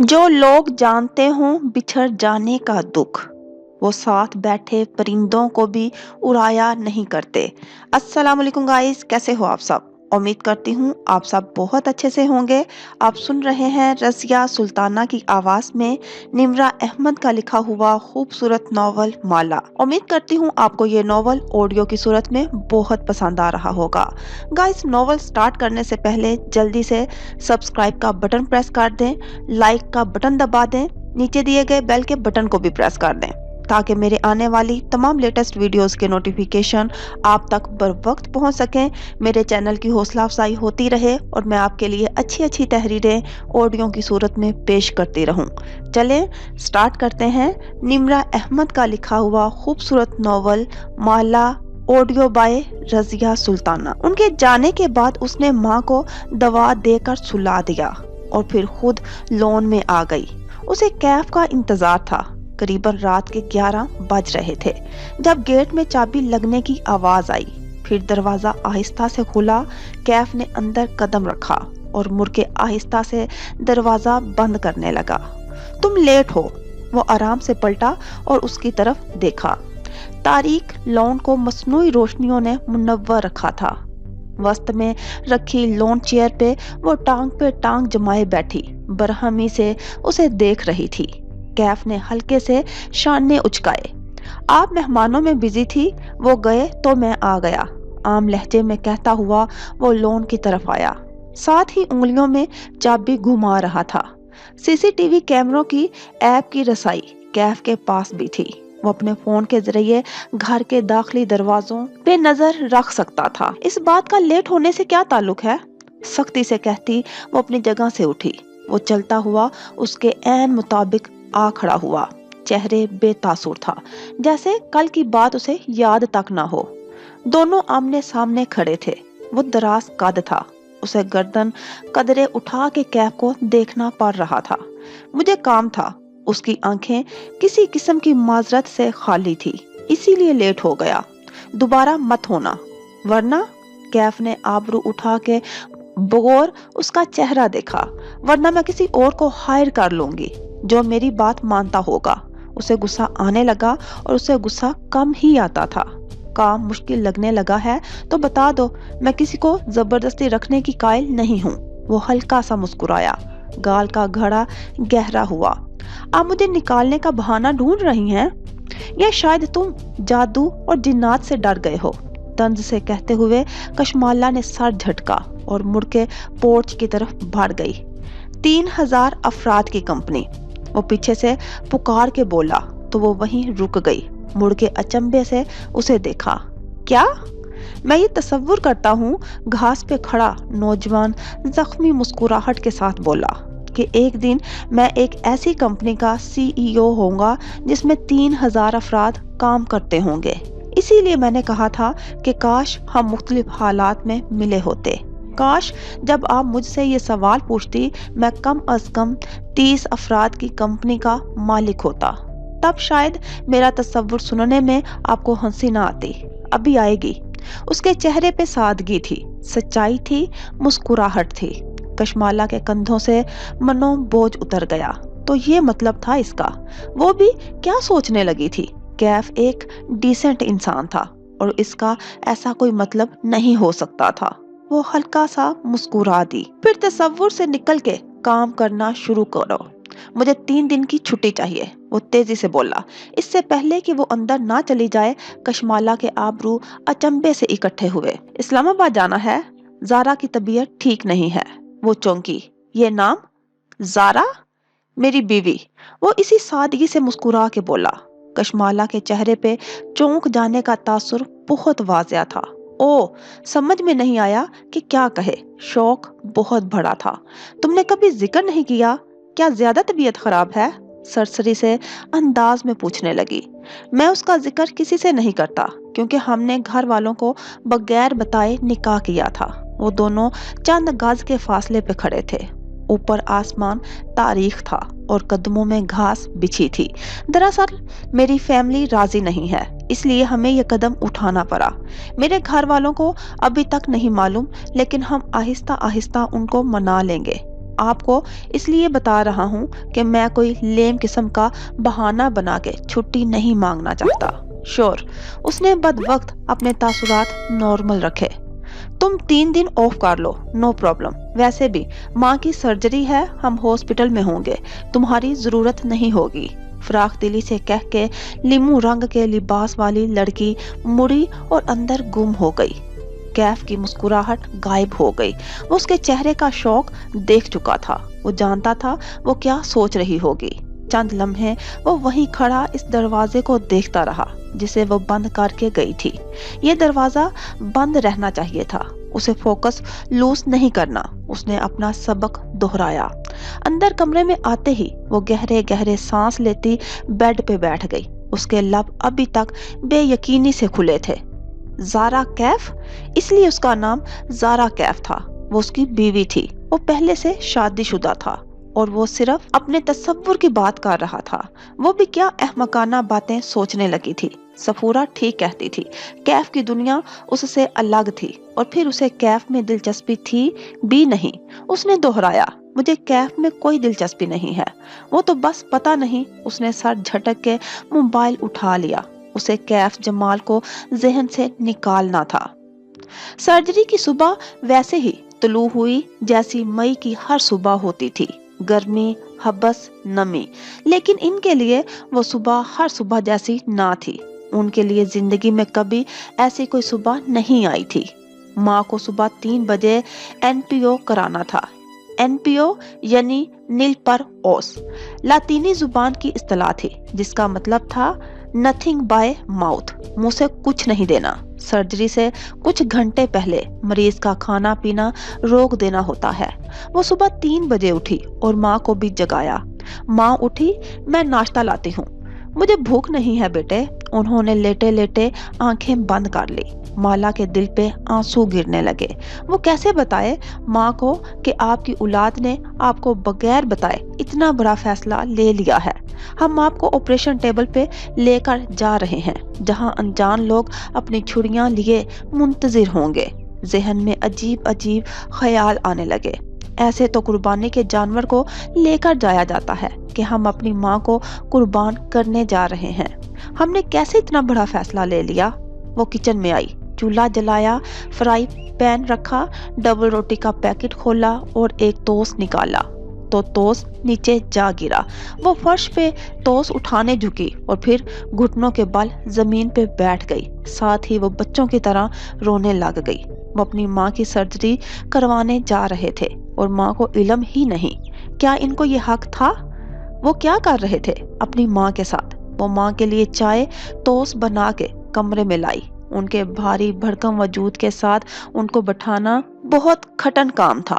जो लोग जानते हों बिछड़ जाने का दुख, वो साथ बैठे परिंदों को भी उड़ाया नहीं करते। अस्सलाम वालेकुम गाइस, कैसे हो आप सब? उम्मीद करती हूँ आप सब बहुत अच्छे से होंगे। आप सुन रहे हैं रज़िया सुल्ताना की आवाज़ में निम्रा अहमद का लिखा हुआ खूबसूरत नॉवल माला। उम्मीद करती हूँ आपको ये नॉवल ऑडियो की सूरत में बहुत पसंद आ रहा होगा। गाइस, नॉवल स्टार्ट करने से पहले जल्दी से सब्सक्राइब का बटन प्रेस कर दें, लाइक का बटन दबा दें, नीचे दिए गए बेल के बटन को भी प्रेस कर दें ताकि मेरे आने वाली तमाम लेटेस्ट वीडियोस के नोटिफिकेशन आप तक बर वक्त पहुंच सकें। मेरे चैनल की हौसला अफजाई होती रहे और मैं आपके लिए अच्छी अच्छी तहरीरें ऑडियो की सूरत में पेश करती रहूं। चलें स्टार्ट करते हैं निम्रा अहमद का लिखा हुआ खूबसूरत नॉवल माला, ऑडियो बाय रज़िया सुल्ताना। उनके जाने के बाद उसने माँ को दवा देकर सुला दिया और फिर खुद लॉन में आ गई। उसे कैफ का इंतजार था। करीबन रात के 11 बज रहे थे जब गेट में चाबी लगने की आवाज आई। फिर दरवाजा आहिस्ता से खुला। कैफ ने अंदर कदम रखा और मुड़ के आहिस्ता से दरवाजा बंद करने लगा। तुम लेट हो। वो आराम से पलटा और उसकी तरफ देखा। तारीक लॉन को मसनूई रोशनियों ने मुनव्वर रखा था। वस्त में रखी लॉन चेयर पे टांग जमाए बैठी बरहमी से उसे देख रही थी। कैफ ने हल्के से शाने उचकाए। आप मेहमानों में बिजी थी, वो गए तो मैं आ गया, आम लहजे में कहता हुआ वो लॉन की तरफ आया। साथ ही उंगलियों में चाबी घुमा रहा था। सीसीटीवी कैमरों की ऐप की रसाई कैफ के पास भी थी। वो अपने फोन के जरिए घर के दाखिली दरवाजों पे नजर रख सकता था। इस बात का लेट होने से क्या ताल्लुक है? सख्ती से कहती वो अपनी जगह से उठी। वो चलता हुआ उसके ऐन मुताबिक आ खड़ा हुआ। चेहरे बेतासुर था, जैसे कल की बात उसे याद तक ना हो। दोनों आमने सामने खड़े थे। वो दराज कद था। उसे गर्दन कदरे उठा के कैफ को देखना पड़ रहा था। मुझे काम था। उसकी आंखें किसी किस्म की माजरत से खाली थी, इसीलिए लेट हो गया। दोबारा मत होना वरना। कैफ ने आबरू उठा के बगौर उसका चेहरा देखा। वरना मैं किसी और को हायर कर लूंगी जो मेरी बात मानता होगा। उसे गुस्सा आने लगा और उसे गुस्सा कम ही आता था। काम मुश्किल लगने लगा है तो बता दो, मैं किसी को जबरदस्ती रखने की कायल नहीं हूँ। वो हल्का सा मुस्कुराया। गाल का घड़ा गहरा हुआ। आप मुझे निकालने का बहाना ढूंढ रही हैं या शायद तुम जादू और जिन्नात से डर गए हो? तंज से कहते हुए कशमाला ने सर झटका और मुड़ के पोर्च की तरफ बढ़ गई। 3000 अफराद की कंपनी। वो पीछे से पुकार के बोला तो वो वहीं रुक गई। मुड़ के अचंभे से उसे देखा। क्या? मैं ये तसव्वुर करता हूँ, घास पे खड़ा नौजवान जख्मी मुस्कुराहट के साथ बोला, कि एक दिन मैं एक ऐसी कंपनी का सीईओ होऊंगा जिसमें 3000 अफराद काम करते होंगे। इसीलिए मैंने कहा था कि काश हम मुख्तलिफ हालात में मिले होते। काश जब आप मुझसे ये सवाल पूछती मैं कम अज कम 30 अफराद की कंपनी का मालिक होता। तब शायद मेरा तसव्वुर सुनने में आपको हंसी ना आती। अभी आएगी। उसके चेहरे पे सादगी थी, सच्चाई थी, मुस्कुराहट थी। कशमाला के कंधों से मनो बोझ उतर गया। तो ये मतलब था इसका। वो भी क्या सोचने लगी थी? कैफ एक डिसेंट इंसान था और इसका ऐसा कोई मतलब नहीं हो सकता था। वो हल्का सा मुस्कुरा दी। फिर तसव्वुर से निकल के काम करना शुरू करो। मुझे 3 दिन की छुट्टी चाहिए, वो तेजी से बोला। इससे पहले कि वो अंदर ना चली जाए, कशमाला के आबरू अचंभे से इकट्ठे हुए। इस्लामाबाद जाना है? जारा की तबीयत ठीक नहीं है। वो चौंकी। ये नाम? जारा? मेरी बीवी। वो इसी सादगी से मुस्कुरा के बोला। कशमाला के चेहरे पे चौंक जाने का तासुर बहुत वाज़िया था। ओ, समझ में नहीं आया कि क्या कहे। शौक बहुत बड़ा था। तुमने कभी जिक्र नहीं किया? क्या ज्यादा तबीयत खराब है? सरसरी से अंदाज में पूछने लगी। मैं उसका जिक्र किसी से नहीं करता क्योंकि हमने घर वालों को बगैर बताए निकाह किया था। वो दोनों चंद गज के फासले पे खड़े थे। ऊपर आसमान तारीख था और कदमों में घास बिछी थी। दरअसल मेरी फैमिली राजी नहीं है, इसलिए हमें यह कदम उठाना पड़ा। मेरे घर वालों को अभी तक नहीं मालूम, लेकिन हम आहिस्ता आहिस्ता उनको मना लेंगे। آپ کو اس لیے بتا رہا ہوں کہ میں کوئی لیم قسم کا بہانہ بنا کے چھٹی نہیں مانگنا چاہتا۔ شور، اس نے بد وقت اپنے تاثرات نارمل رکھے۔ تم 3 دن آف کر لو، نو پرابلم۔ ویسے بھی ماں کی سرجری ہے، ہم ہاسپٹل میں ہوں گے، تمہاری ضرورت نہیں ہوگی۔ فراخ دلی سے کہہ کے لیمو رنگ کے لباس والی لڑکی مڑی اور اندر گم ہو گئی۔ کیف کی مسکراہٹ غائب ہو گئی۔ وہ اس کے چہرے کا شوق دیکھ چکا تھا، وہ جانتا تھا وہ کیا سوچ رہی ہوگی۔ چند لمحے وہ وہیں کھڑا اس دروازے کو دیکھتا رہا جسے وہ بند کر کے گئی تھی۔ یہ دروازہ بند رہنا چاہیے تھا، اسے فوکس لوز نہیں کرنا۔ اس نے اپنا سبق دہرایا۔ اندر کمرے میں آتے ہی وہ گہرے گہرے سانس لیتی بیڈ پہ بیٹھ گئی۔ اس کے لب ابھی تک بے یقینی سے کھلے تھے۔ زارا کیف، اس لیے اس کا نام زارا کیف تھا۔ وہ اس کی بیوی تھی، وہ پہلے سے شادی شدہ تھا اور وہ صرف اپنے تصور کی بات کر رہا تھا۔ وہ بھی کیا احمقانہ باتیں سوچنے لگی تھی۔ سفورہ ٹھیک کہتی تھی، کیف کی دنیا اس سے الگ تھی، اور پھر اسے کیف میں دلچسپی تھی بھی نہیں۔ اس نے دہرایا، مجھے کیف میں کوئی دلچسپی نہیں ہے۔ وہ تو بس پتہ نہیں۔ اس نے سر جھٹک کے موبائل اٹھا لیا۔ اسے کیف جمال کو ذہن سے نکالنا تھا۔ سرجری کی صبح ویسے ہی طلوع ہوئی جیسی مئی کی ہر صبح ہوتی تھی، گرمی، حبس، نمی۔ لیکن ان کے لیے وہ صبح ہر صبح جیسی نہ تھی۔ ان کے لیے زندگی میں کبھی ایسی کوئی صبح نہیں آئی تھی۔ ماں کو صبح 3 بجے NPO کرانا تھا۔ NPO یعنی نیل پر اوس لاطینی زبان کی اصطلاح تھی، جس کا مطلب تھا نتھنگ بائی ماؤتھ، منہ سے کچھ نہیں دینا۔ سرجری سے کچھ گھنٹے پہلے مریض کا کھانا پینا روک دینا ہوتا ہے۔ وہ صبح 3 بجے اٹھی اور ماں کو بھی جگایا۔ ماں اٹھی، میں ناشتہ لاتی ہوں۔ مجھے بھوک نہیں ہے بیٹے۔ انہوں نے لیٹے لیٹے آنکھیں بند کر لی۔ مالا کے دل پہ آنسو گرنے لگے۔ وہ کیسے بتائے ماں کو کہ آپ کی اولاد نے آپ کو بغیر بتائے اتنا بڑا فیصلہ لے لیا ہے۔ ہم آپ کو آپریشن ٹیبل پہ لے کر جا رہے ہیں، جہاں انجان لوگ اپنی چھڑیاں لیے منتظر ہوں گے۔ ذہن میں عجیب عجیب خیال آنے لگے۔ ایسے تو قربانی کے جانور کو لے کر جایا جاتا ہے کہ ہم اپنی ماں کو قربان کرنے جا رہے ہیں۔ ہم نے کیسے اتنا بڑا فیصلہ لے لیا؟ وہ کچن میں آئی، چولہا جلایا، فرائی پین رکھا، ڈبل روٹی کا پیکٹ کھولا اور ایک ٹوسٹ نکالا تو ٹوسٹ نیچے جا گرا۔ وہ فرش پہ ٹوسٹ اٹھانے جھکی اور پھر گھٹنوں کے بل زمین پہ بیٹھ گئی۔ ساتھ ہی وہ بچوں کی طرح رونے لگ گئی۔ وہ اپنی ماں کی سرجری کروانے جا رہے تھے اور ماں کو علم ہی نہیں۔ کیا ان کو یہ حق تھا؟ وہ کیا کر رہے تھے اپنی ماں کے ساتھ؟ وہ ماں کے لیے چائے ٹوسٹ بنا کے کمرے میں لائی۔ ان کے بھاری بھرکم وجود کے ساتھ ان کو بٹھانا بہت کٹھن کام تھا۔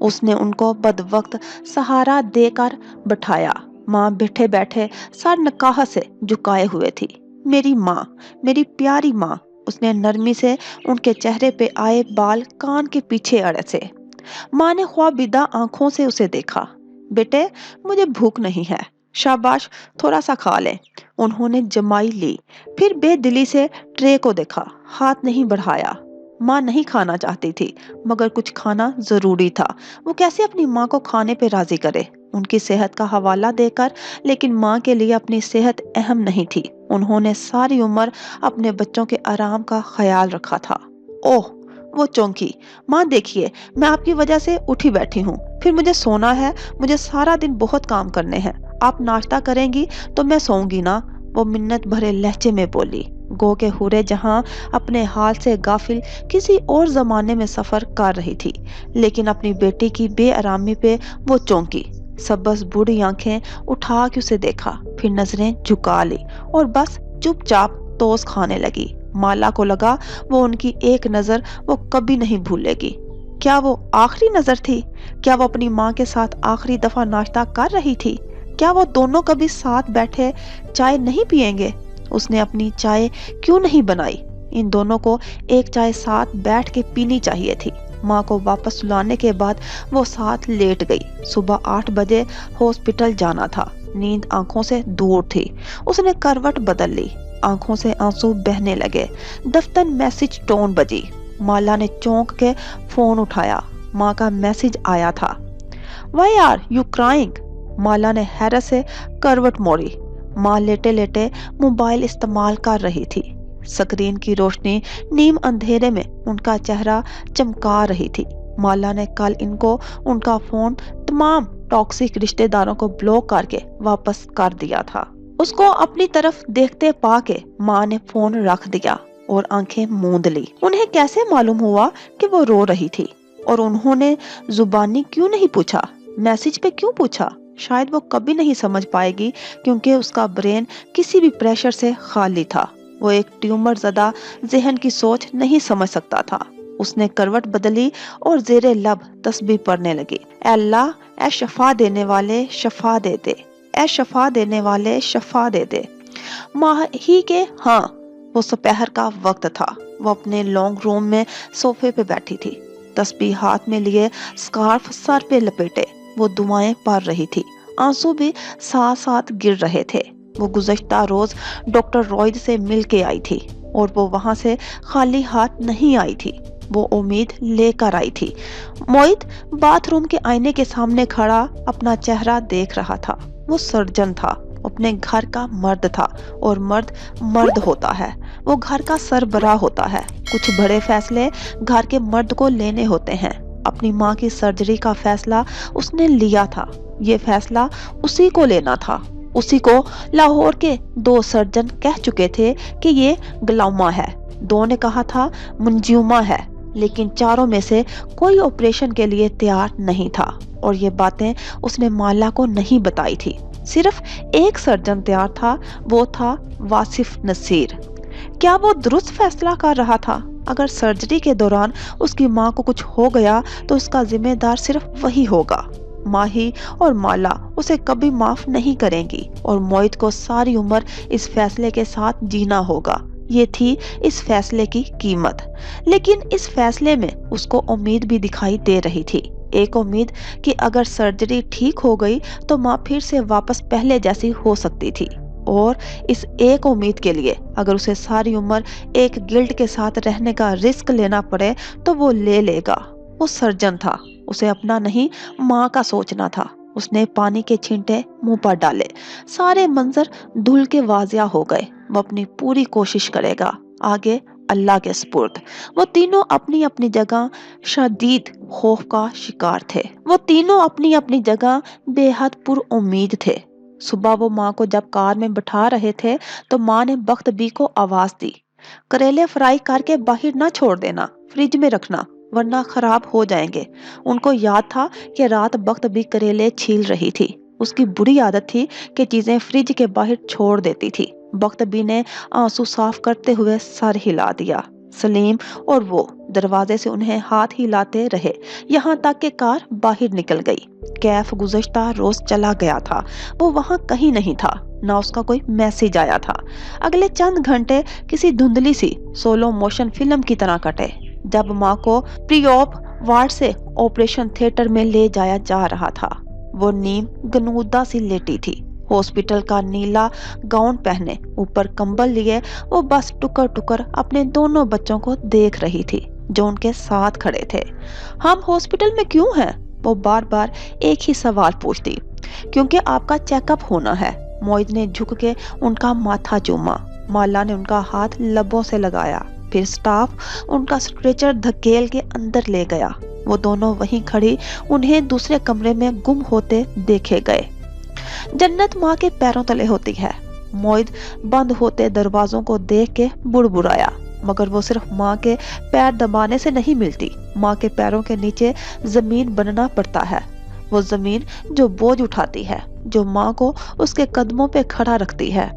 اس نے ان کو بد وقت سہارا دے کر بٹھایا۔ ماں بیٹھے بیٹھے سر نکاح سے جھکائے ہوئے تھی۔ میری ماں، میری پیاری ماں۔ اس نے نرمی سے ان کے چہرے پہ آئے بال کان کے پیچھے اڑے سے۔ ماں نے خوابیدہ آنکھوں سے اسے دیکھا۔ بیٹے، مجھے بھوک نہیں ہے۔ شاباش، تھوڑا سا کھا لیں۔ انہوں نے جمائی لی، پھر بے دلی سے ٹرے کو دیکھا، ہاتھ نہیں بڑھایا۔ ماں نہیں کھانا چاہتی تھی، مگر کچھ کھانا ضروری تھا۔ وہ کیسے اپنی ماں کو کھانے پہ راضی کرے؟ ان کی صحت کا حوالہ دے کر، لیکن ماں کے لیے اپنی صحت اہم نہیں تھی۔ انہوں نے ساری عمر اپنے بچوں کے آرام کا خیال رکھا تھا۔ اوہ، وہ چونکی۔ ماں دیکھیے، میں آپ کی وجہ سے اٹھی بیٹھی ہوں، پھر مجھے سونا ہے، مجھے سارا دن بہت کام کرنے ہیں۔ آپ ناشتہ کریں گی تو میں سوؤں گی نا؟ وہ منت بھرے لہجے میں بولی، گو کہ حورے جہاں اپنے حال سے غافل کسی اور زمانے میں سفر کر رہی تھی، لیکن اپنی بیٹی کی بے آرامی پہ وہ چونکی۔ سبز بوڑھی آنکھیں اٹھا کے اسے دیکھا، پھر نظریں جھکا لی اور بس چپ چاپ ٹوسٹ کھانے لگی۔ مالا کو لگا وہ ان کی ایک نظر وہ کبھی نہیں بھولے گی۔ کیا وہ آخری نظر تھی؟ کیا وہ اپنی ماں کے ساتھ آخری دفعہ ناشتہ کر رہی تھی؟ کیا وہ دونوں کبھی ساتھ بیٹھے چائے نہیں پیئیں گے؟ اس نے اپنی چائے کیوں نہیں بنائی؟ ان دونوں کو ایک چائے ساتھ بیٹھ کے پینی چاہیے تھی۔ ماں کو واپس سلانے کے بعد وہ ساتھ لیٹ گئی۔ صبح 8 بجے ہاسپٹل جانا تھا۔ نیند آنکھوں سے دور تھی۔ اس نے کروٹ بدل لی، آنکھوں سے آنسو بہنے لگے۔ دفتر میسج ٹون بجی۔ مالا نے چونک کے فون اٹھایا۔ ماں کا میسج آیا تھا۔ Why are you crying? माला ने हैरत से करवट मोड़ी। माँ लेटे लेटे मोबाइल इस्तेमाल कर रही थी। स्क्रीन की रोशनी नीम अंधेरे में उनका चेहरा चमका रही थी। माला ने कल इनको उनका फोन तमाम टॉक्सिक रिश्तेदारों को ब्लॉक करके वापस कर दिया था। उसको अपनी तरफ देखते पाके माँ ने फोन रख दिया और आंखें मूंद ली। उन्हें कैसे मालूम हुआ कि वो रो रही थी? और उन्होंने जुबानी क्यों नहीं पूछा? मैसेज पे क्यों पूछा? शायद वो कभी नहीं समझ पाएगी, क्योंकि उसका ब्रेन किसी भी प्रेशर से खाली था। वो एक ट्यूमर ज़दा जहन की सोच नहीं समझ सकता था। उसने करवट बदली और जेरे लब तस्बीह पढ़ने लगी। अल्लाह ए शफा देने वाले शफा दे दे, ए शफा देने वाले शफा दे दे। माह ही के हाँ, वो दोपहर का वक्त था। वो अपने लॉन्ग रूम में सोफे पे बैठी थी, तस्बीह हाथ में लिए, स्कार्फ सर पे लपेटे वो दुआएं पढ़ रही थी। आंसू भी साथ साथ गिर रहे थे। वो गुज़श्ता रोज डॉक्टर रॉयड से मिल के आई थी और वो वहां से खाली हाथ नहीं आई थी, वो उम्मीद लेकर आई थी। मोहित बाथरूम के आईने के सामने खड़ा अपना चेहरा देख रहा था। वो सर्जन था, अपने घर का मर्द था, और मर्द मर्द होता है, वो घर का सरबराह होता है। कुछ बड़े फैसले घर के मर्द को लेने होते हैं। अपनी माँ की सर्जरी का फैसला उसने लिया था। ये फैसला उसी को लेना था। उसी को लाहौर के 2 सर्जन कह चुके थे कि ये ग्लाउमा है, 2 ने कहा था मंज्यूमा है, लेकिन चारों में से कोई ऑपरेशन के लिए तैयार नहीं था। और ये बातें उसने माला को नहीं बताई थी। सिर्फ एक सर्जन तैयार था, वो था वासिफ नसीर। क्या वो दुरुस्त फैसला कर रहा था? अगर सर्जरी के दौरान उसकी माँ को कुछ हो गया तो उसका जिम्मेदार सिर्फ वही होगा। माही और माला उसे कभी माफ नहीं करेंगी और मोहित को सारी उम्र इस फैसले के साथ जीना होगा। ये थी इस फैसले की कीमत। लेकिन इस फैसले में उसको उम्मीद भी दिखाई दे रही थी। एक उम्मीद कि अगर सर्जरी ठीक हो गई तो माँ फिर से वापस पहले जैसी हो सकती थी। और इस एक उम्मीद के लिए अगर उसे सारी उम्र एक गिल्ट के साथ रहने का रिस्क लेना पड़े तो वो ले लेगा। वो सर्जन था, उसे अपना नहीं माँ का सोचना था। उसने पानी के छींटे मुंह पर डाले। सारे मंजर धुल के वाजिया हो गए। वो अपनी पूरी कोशिश करेगा, आगे अल्लाह के सुपुर्द। वो तीनों अपनी अपनी जगह शदीद खौफ का शिकार थे। वो तीनों अपनी अपनी जगह बेहद पुरउम्मीद थे। सुबह वो माँ को जब कार में बिठा रहे थे तो माँ ने बख्तबी को आवाज दी, करेले फ्राई करके बाहर ना छोड़ देना, फ्रिज में रखना वरना खराब हो जाएंगे। उनको याद था कि रात बख्तबी करेले छील रही थी। उसकी बुरी आदत थी कि चीजें फ्रिज के बाहर छोड़ देती थी। बख्तबी ने आंसू साफ करते हुए सर हिला दिया। सलीम और वो दरवाजे से उन्हें हाथ हिलाते रहे, यहाँ तक कि कार बाहर निकल गई। कैफ गुज़श्ता रोज चला गया था, वो वहाँ कहीं नहीं था, ना उसका कोई मैसेज आया था। अगले चंद घंटे किसी धुंधली सी सोलो मोशन फिल्म की तरह कटे। जब माँ को प्री ऑप वार्ड से ऑपरेशन थिएटर में ले जाया जा रहा था, वो नीम गनूदा सी लेटी थी। हॉस्पिटल का नीला गाउन पहने, ऊपर कंबल लिए, वो बस टुकर टुकर अपने दोनों बच्चों को देख रही थी जो उनके साथ खड़े थे। हम हॉस्पिटल में क्यों हैं? वो बार बार एक ही सवाल पूछती। क्योंकि आपका चेकअप होना है। मोहित ने झुक के उनका माथा चूमा। माला ने उनका हाथ लबों से लगाया। फिर स्टाफ उनका स्ट्रेचर धकेल के अंदर ले गया। वो दोनों वहीं खड़ी उन्हें दूसरे कमरे में गुम होते देखे गए। जन्नत माँ के पैरों तले होती है। मोहित बंद होते दरवाजों को देख के बुड़बुड़ाया, मगर वो सिर्फ माँ के पैर दबाने से नहीं मिलती। माँ के पैरों के नीचे जमीन बनना पड़ता है। वो जमीन जो बोझ उठाती है, जो माँ को उसके कदमों पे खड़ा रखती है।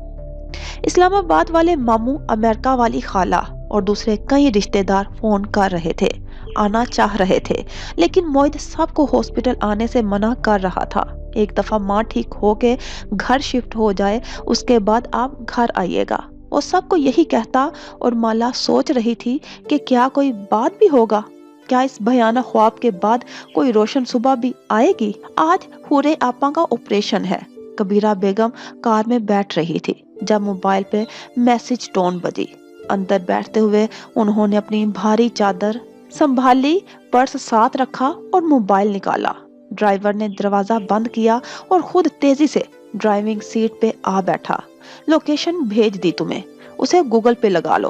इस्लामाबाद वाले मामू, अमेरिका वाली खाला और दूसरे कई रिश्तेदार फोन कर रहे थे, आना चाह रहे थे, लेकिन मोहित सबको हॉस्पिटल आने से मना कर रहा था। एक दफा माँ ठीक हो के घर शिफ्ट हो जाए, उसके बाद आप घर आइएगा। वो सबको यही कहता और माला सोच रही थी कि क्या कोई बात भी होगा, क्या इस भयानक ख्वाब के बाद कोई रोशन सुबह भी आएगी। आज हुरे आपा का ऑपरेशन है। कबीरा बेगम कार में बैठ रही थी जब मोबाइल पे मैसेज टोन बजी। अंदर बैठते हुए उन्होंने अपनी भारी चादर संभाली, पर्स साथ रखा और मोबाइल निकाला। ड्राइवर ने दरवाजा बंद किया और खुद तेजी से ड्राइविंग सीट पे आ बैठा। लोकेशन भेज दी तुम्हें, उसे गूगल पे लगा लो,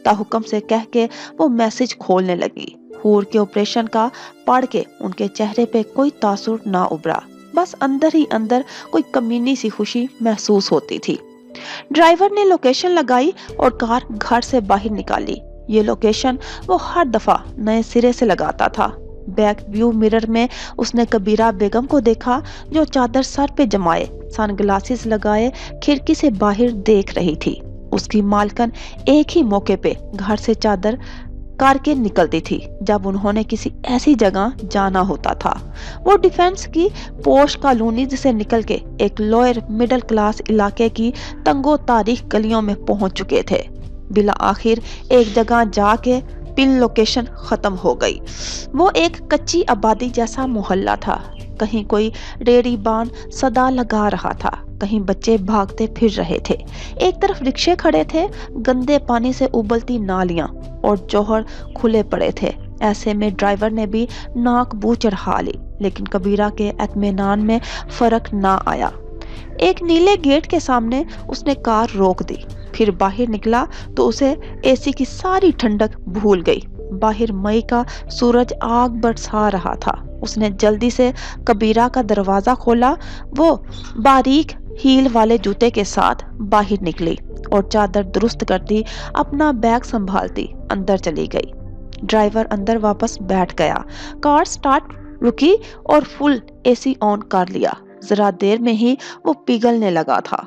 ताहुकम से कह के वो मैसेज खोलने लगी। हूर के ऑपरेशन का पढ़ के उनके चेहरे पे कोई तासुर ना उभरा, बस अंदर ही अंदर कोई कमीनी सी खुशी महसूस होती थी। ड्राइवर ने लोकेशन लगाई और कार घर से बाहर निकाली। ये लोकेशन वो हर दफा नए सिरे से लगाता था। बैक व्यू मिरर में उसने कबीरा बेगम को देखा, जो चादर सर पे जमाए, सनग्लासेस लगाए खिड़की से बाहर देख रही थी। उसकी मालकन एक ही मौके पे घर से चादर करके निकलती थी जब उन्होंने किसी ऐसी जगह जाना होता था। वो डिफेंस की पोश कॉलोनी से निकल के एक लोअर मिडिल क्लास इलाके की तंगो तारीख गलियों में पहुंच चुके थे। बिला आखिर एक जगह जाके पिन लोकेशन खत्म हो गई। वो एक कच्ची आबादी जैसा मोहल्ला था। कहीं कोई रेड़ी बान सदा लगा रहा था, कहीं बच्चे भागते फिर रहे थे। एक तरफ रिक्शे खड़े थे, गंदे पानी से उबलती नालियां और जोहर खुले पड़े थे। ऐसे में ड्राइवर ने भी नाक बू चढ़ा ली, लेकिन कबीरा के इत्मीनान में फर्क ना आया। एक नीले गेट के सामने उसने कार रोक दी, फिर बाहर निकला तो उसे एसी की सारी ठंडक भूल गई। बाहर मई का सूरज आग बरसा रहा था। उसने जल्दी से कबीरा का दरवाजा खोला। वो बारीक हील वाले जूते के साथ बाहर निकली और चादर दुरुस्त करती, अपना बैग संभालती अंदर चली गई। ड्राइवर अंदर वापस बैठ गया। कार स्टार्ट रुकी और फुल एसी ऑन कर लिया। जरा देर में ही वो पिघलने लगा था।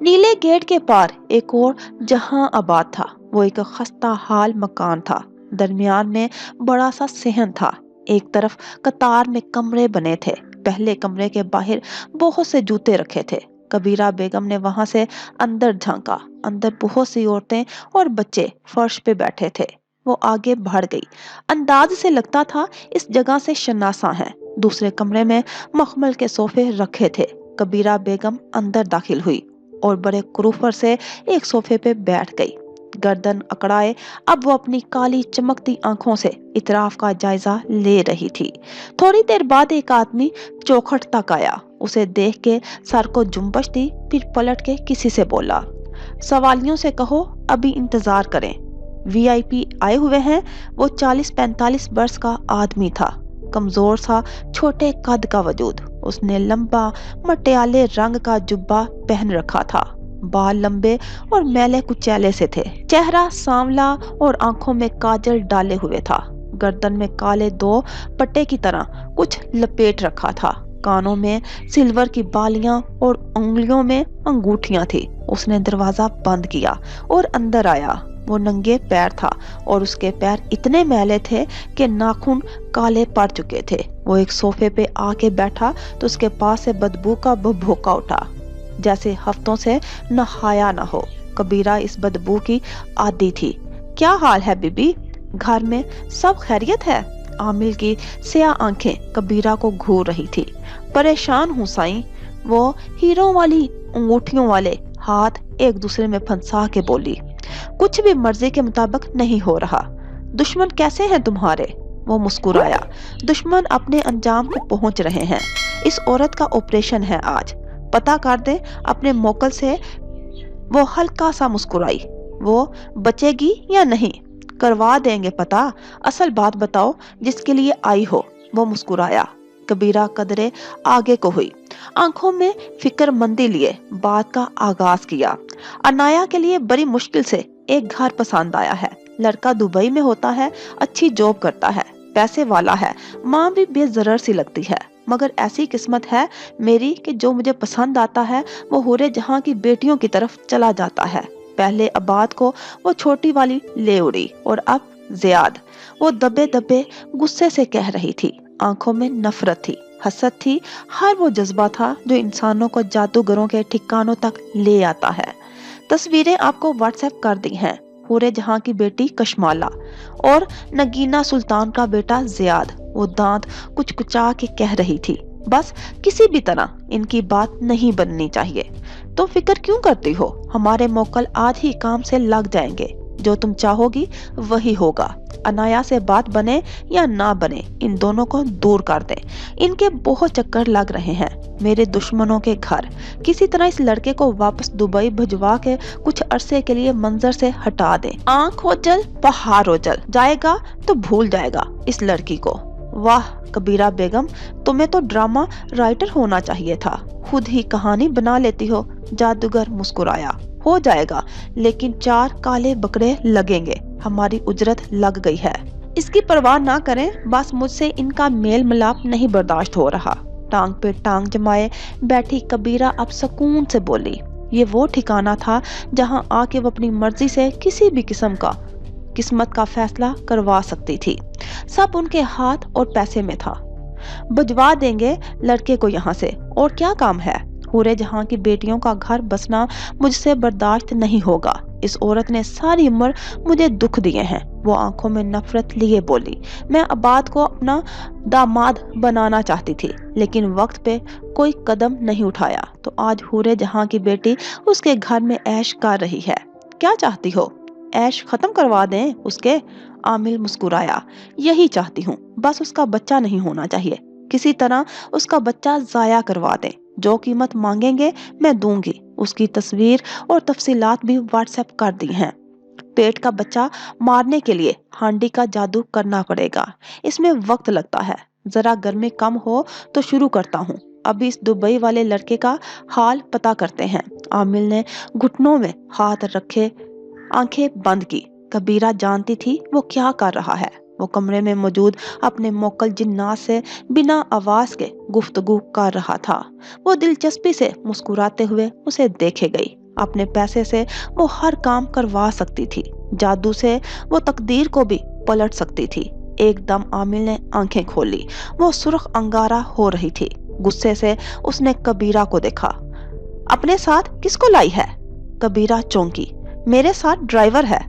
नीले गेट के पार एक और जहां आबाद था। वो एक खस्ता हाल मकान था। दरमियान में बड़ा सा सहन था। एक तरफ कतार में कमरे बने थे। पहले कमरे के बाहर बहुत से जूते रखे थे। कबीरा बेगम ने वहां से अंदर झांका। अंदर बहुत सी औरतें और बच्चे फर्श पे बैठे थे। वो आगे बढ़ गई। अंदाज से लगता था इस जगह से शनासा है। दूसरे कमरे में मखमल के सोफे रखे थे। कबीरा बेगम अंदर दाखिल हुई और बड़े क्रूफर से एक सोफे पे बैठ गई। गर्दन अकड़ाए अब वो अपनी काली चमकती आंखों से इतराफ का जायजा ले रही थी। थोड़ी देर बाद एक आदमी चौखट तक आया। उसे देख के सर को जुम्बश दी, फिर पलट के किसी से बोला, सवालियों से कहो अभी इंतजार करें, वीआईपी आए हुए हैं। वो 40-45 वर्ष का आदमी था, कमजोर सा, छोटे कद का वजूद। उसने लंबा मटियाले रंग का जुब्बा पहन रखा था। बाल लंबे और मैले कुचैले से थे। चेहरा सांवला और आंखों में काजल डाले हुए था। गर्दन में काले दो पट्टे की तरह कुछ लपेट रखा था। कानों में सिल्वर की बालियां और उंगलियों में अंगूठियां थी। उसने दरवाजा बंद किया और अंदर आया। वो नंगे पैर था और उसके पैर इतने मैले थे कि नाखून काले पड़ चुके थे। वो एक सोफे पे आके बैठा तो उसके पास से बदबू का भभूका उठा, जैसे हफ्तों से नहाया ना हो। कबीरा इस बदबू की आदी थी। क्या हाल है बीबी? घर में सब खैरियत है? आमिल की स्याह आंखें कबीरा को घूर रही थी। परेशान हूँ साईं। वो हीरों वाली अंगूठियों वाले हाथ एक दूसरे में फंसा के बोली, कुछ भी मर्जी के मुताबिक नहीं हो रहा। दुश्मन कैसे हैं तुम्हारे? वो मुस्कुराया। दुश्मन अपने अंजाम को पहुंच रहे हैं। इस औरत का ऑपरेशन है आज, पता कर दे अपने मोकल से। वो हल्का सा मुस्कुराई। वो बचेगी या नहीं? करवा देंगे पता। असल बात बताओ जिसके लिए आई हो। वो मुस्कुराया। कबीरा कदरे आगे को हुई। आंखों में फिक्रमंदी लिए बात का आगाज किया। अनाया के लिए बड़ी मुश्किल से एक घर पसंद आया है। लड़का दुबई में होता है, अच्छी जॉब करता है, पैसे वाला है। माँ भी बेजरर सी लगती है, मगर ऐसी किस्मत है मेरी कि जो मुझे पसंद आता है वो हुरे जहां की बेटियों की तरफ चला जाता है। पहले आबाद को वो छोटी वाली ले उड़ी और अब ज़ियाद। वो दबे दबे गुस्से से कह रही थी। आंखों में नफरत थी, हसद थी, हर वो जज्बा था जो इंसानों को जादूगरों के ठिकानों तक ले आता है। तस्वीरें आपको व्हाट्सएप कर दी हैं। पूरे जहां की बेटी कशमाला और नगीना सुल्तान का बेटा ज़ियाद। वो दांत कुचकुचा के कह रही थी, बस किसी भी तरह इनकी बात नहीं बननी चाहिए। तो फिक्र क्यों करती हो? हमारे मोकल आज ही काम से लग जाएंगे। जो तुम चाहोगी वही होगा। अनाया से बात बने या ना बने, इन दोनों को दूर कर दे। इनके बहुत चक्कर लग रहे हैं मेरे दुश्मनों के घर। किसी तरह इस लड़के को वापस दुबई भिजवा के कुछ अरसे के लिए मंजर से हटा दे। आंख हो जल पहाड़ हो जल, जाएगा तो भूल जाएगा इस लड़की को। वाह कबीरा बेगम, तुम्हें तो ड्रामा राइटर होना चाहिए था, खुद ही कहानी बना लेती हो। जादूगर मुस्कुराया। हो जाएगा, लेकिन 4 काले बकरे लगेंगे, हमारी उजरत लग गई है। इसकी परवाह ना करें, बस मुझसे इनका मेल मिलाप नहीं बर्दाश्त हो रहा। टांग पे टांग जमाए बैठी कबीरा अब सुकून से बोली। ये वो ठिकाना था जहां आके वो अपनी मर्जी से किसी भी किस्म का किस्मत का फैसला करवा सकती थी। सब उनके हाथ और पैसे में था। भिजवा देंगे लड़के को यहाँ से, और क्या काम है। पूरे जहां की बेटियों का घर बसना मुझसे बर्दाश्त नहीं होगा। इस औरत ने सारी उम्र मुझे दुख दिए हैं। वो आंखों में नफरत लिए बोली। मैं आबाद को अपना दामाद बनाना चाहती थी, लेकिन वक्त पे कोई कदम नहीं उठाया, तो आज पूरे जहां की बेटी उसके घर में ऐश कर रही है। क्या चाहती हो, ऐश खत्म करवा दें उसके? आमिल मुस्कुराया। यही चाहती हूँ, बस उसका बच्चा नहीं होना चाहिए। किसी तरह उसका बच्चा जाया करवा दें। जो कीमत मांगेंगे मैं दूंगी। उसकी तस्वीर और तफसीलात भी व्हाट्सएप कर दी हैं। पेट का बच्चा मारने के लिए हांडी का जादू करना पड़ेगा। इसमें वक्त लगता है। जरा गर्मी कम हो तो शुरू करता हूँ। अभी इस दुबई वाले लड़के का हाल पता करते हैं। आमिल ने घुटनों में हाथ रखे आंखें बंद की। कबीरा जानती थी वो क्या कर रहा है। वो कमरे में मौजूद अपने मोकल जिन्नात से बिना आवाज के गुफ्तगू कर रहा था। वो दिलचस्पी से मुस्कुराते हुए उसे देखे गई। अपने पैसे से वो हर काम करवा सकती थी। जादू से वो तकदीर को भी पलट सकती थी। एकदम आमिल ने आंखें खोली। वो सुर्ख अंगारा हो रही थी। गुस्से से उसने कबीरा को देखा। अपने साथ किसको लाई है? कबीरा चौंकी। मेरे साथ ड्राइवर है।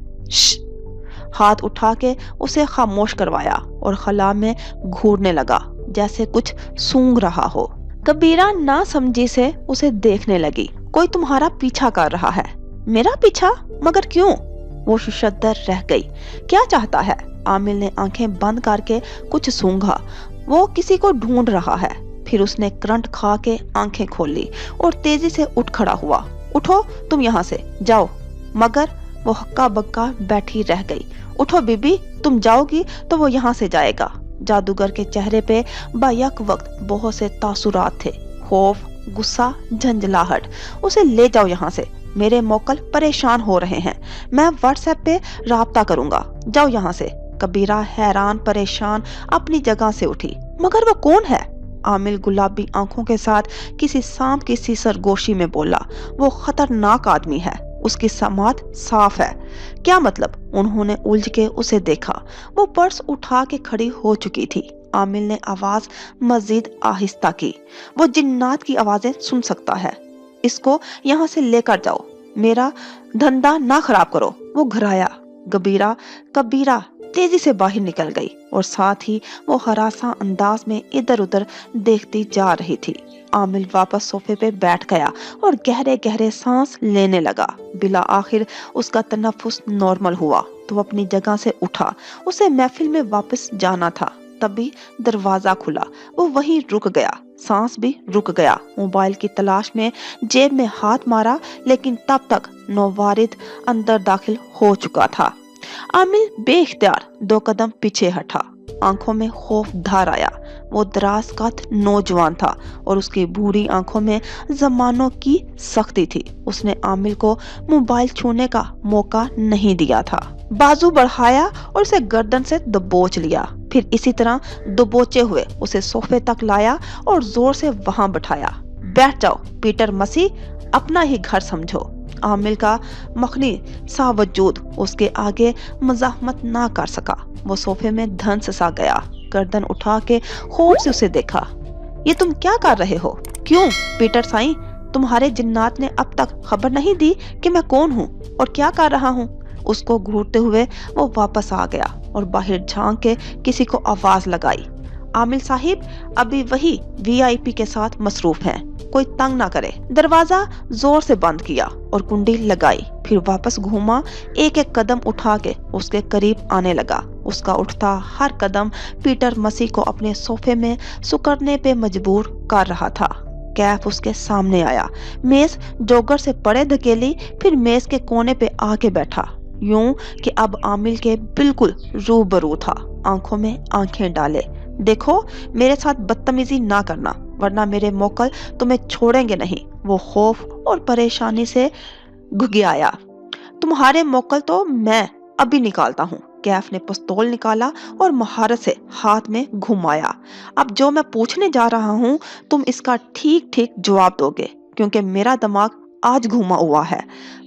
हाथ उठा के उसे खामोश करवाया और खला में घूरने लगा, जैसे कुछ सूंघ रहा हो। कबीरा ना समझी से उसे देखने लगी। कोई तुम्हारा पीछा कर रहा है। मेरा पीछा? मगर क्यों? वो शुशद्दर रह गई। क्या चाहता है? आमिल ने आंखें बंद करके कुछ सूंघा। वो किसी को ढूंढ रहा है। फिर उसने करंट खा के आंखें खोली और तेजी से उठ खड़ा हुआ। उठो, तुम यहाँ से जाओ। मगर वो हक्का बक्का बैठी रह गई। उठो बीबी, तुम जाओगी तो वो यहाँ से जाएगा। जादूगर के चेहरे पे बायक वक्त बहुत से तासुरात थे। खौफ, गुस्सा, झंझलाहट। उसे ले जाओ यहाँ से। मेरे मोकल परेशान हो रहे हैं। मैं व्हाट्सएप पे राब्ता करूंगा। जाओ यहाँ से। कबीरा हैरान परेशान अपनी जगह से उठी। मगर वो कौन है? आमिल गुलाबी आंखों के साथ किसी सांप की सी सरगोशी में बोला। वो खतरनाक आदमी है। उसकी समात साफ है। क्या मतलब? उन्होंने उलझ के उसे देखा। वो पर्स उठा के खड़ी हो चुकी थी। आमिल ने आवाज मजीद आहिस्ता की। वो जिन्नात की आवाजें सुन सकता है। इसको यहाँ से लेकर जाओ। मेरा धंधा ना खराब करो। वो घराया। कबीरा तेजी से बाहर निकल गई और साथ ही वो हरासा अंदाज में इधर उधर देखती जा रही थी। आमिल वापस सोफे पे बैठ गया और गहरे गहरे सांस लेने लगा। बिला आखिर उसका तनफ्फुस नॉर्मल हुआ तो अपनी जगह से उठा। उसे महफिल में वापस जाना था। तभी दरवाजा खुला। वो वहीं रुक गया। सांस भी रुक गया। मोबाइल की तलाश में जेब में हाथ मारा, लेकिन तब तक नौवारिद अंदर दाखिल हो चुका था। आमिल बेइख्तियार 2 कदम पीछे हटा। आंखों में खौफ धार आया। वो दराज कद नौजवान था और उसकी बूढ़ी आंखों में जमानों की सख्ती थी। उसने आमिल को मोबाइल छूने का मौका नहीं दिया था। बाजू बढ़ाया और उसे गर्दन से दबोच लिया। फिर इसी तरह दबोचे हुए उसे सोफे तक लाया और जोर से वहां बैठाया। बैठ जाओ पीटर मसी, अपना ही घर समझो। आमिल का मखनी सा वजूद उसके आगे मज़ाहमत ना कर सका। वो सोफे में धंस सा गया। गर्दन उठा के खौफ से उसे देखा। ये तुम क्या कर रहे हो? क्यों पीटर साईं, तुम्हारे जिन्नात ने अब तक खबर नहीं दी कि मैं कौन हूँ और क्या कर रहा हूँ? उसको घूरते हुए वो वापस आ गया और बाहर झांक के किसी को आवाज लगाई। आमिल साहिब अभी वही VIP के साथ मसरूफ हैं, कोई तंग ना करे। दरवाजा जोर से बंद किया और कुंडी लगाई, फिर वापस घूमा, एक एक कदम उठा के उसके करीब आने लगा। उसका उठता हर कदम पीटर मसीह को अपने सोफे में सुकड़ने पे मजबूर कर रहा था। कैफ उसके सामने आया, मेज जोगर से पड़े धकेली, फिर मेज के कोने पे आके बैठा, यूं कि अब आमिल के बिल्कुल रूबरू था, आंखों में आंखें डाले। देखो, मेरे साथ बदतमीजी ना करना, वरना मेरे मोक्कल तुम्हें छोड़ेंगे नहीं। वो खौफ और परेशानी से घुघियाया। तुम्हारे मोक्कल तो मैं अभी निकालता हूँ। कैफ ने पिस्तौल निकाला और महारत से हाथ में घुमाया। अब जो मैं पूछने जा रहा हूँ, तुम इसका ठीक ठीक जवाब दोगे, क्योंकि मेरा दिमाग आज घुमा हुआ है।